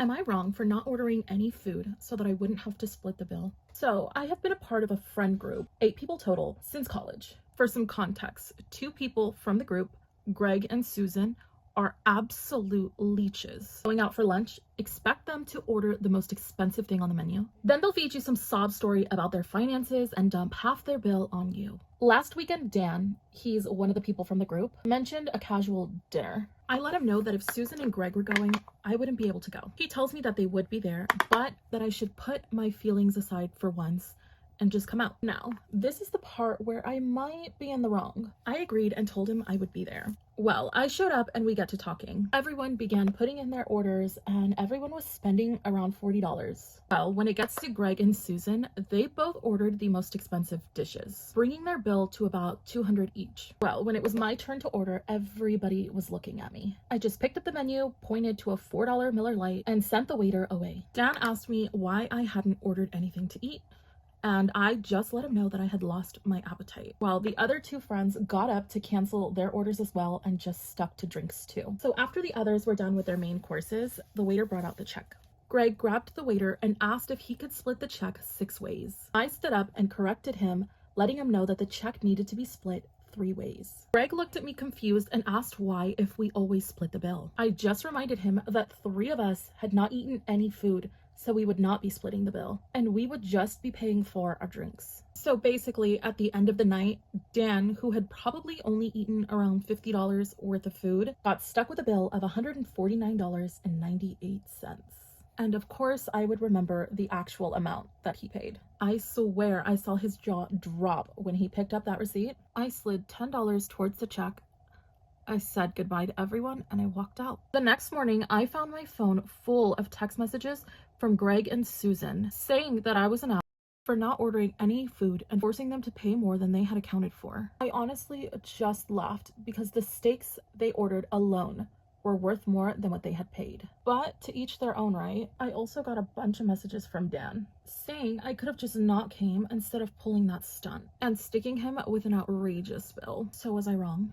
Am I wrong for not ordering any food so that I wouldn't have to split the bill? So, I have been a part of a friend group, 8 people total, since college. For some context, 2 people from the group, Greg and Susan, are absolute leeches. Going out for lunch, expect them to order the most expensive thing on the menu. Then they'll feed you some sob story about their finances and dump half their bill on you. Last weekend, Dan, he's one of the people from the group, mentioned a casual dinner. I let him know that if Susan and Greg were going, I wouldn't be able to go. He tells me that they would be there, but that I should put my feelings aside for once and just come out. Now, this is the part where I might be in the wrong. I agreed and told him I would be there. Well, I showed up and we got to talking. Everyone began putting in their orders and everyone was spending around $40. Well, when it gets to Greg and Susan, they both ordered the most expensive dishes, bringing their bill to about $200 each. Well, when it was my turn to order, everybody was looking at me. I just picked up the menu, pointed to a $4 Miller Lite, and sent the waiter away. Dan asked me why I hadn't ordered anything to eat, and I just let him know that I had lost my appetite. Well, the other 2 friends got up to cancel their orders as well and just stuck to drinks too. So after the others were done with their main courses, the waiter brought out the check. Greg grabbed the waiter and asked if he could split the check 6 ways. I stood up and corrected him, letting him know that the check needed to be split 3 ways. Greg looked at me confused and asked why if we always split the bill. I just reminded him that 3 of us had not eaten any food, so we would not be splitting the bill, and we would just be paying for our drinks. So basically, at the end of the night, Dan, who had probably only eaten around $50 worth of food, got stuck with a bill of $149.98. And of course, I would remember the actual amount that he paid. I swear I saw his jaw drop when he picked up that receipt. I slid $10 towards the check. I said goodbye to everyone and I walked out. The next morning, I found my phone full of text messages from Greg and Susan saying that I was an ass for not ordering any food and forcing them to pay more than they had accounted for. I honestly just laughed because the steaks they ordered alone were worth more than what they had paid. But to each their own, right? I also got a bunch of messages from Dan saying I could have just not came instead of pulling that stunt and sticking him with an outrageous bill. So was I wrong?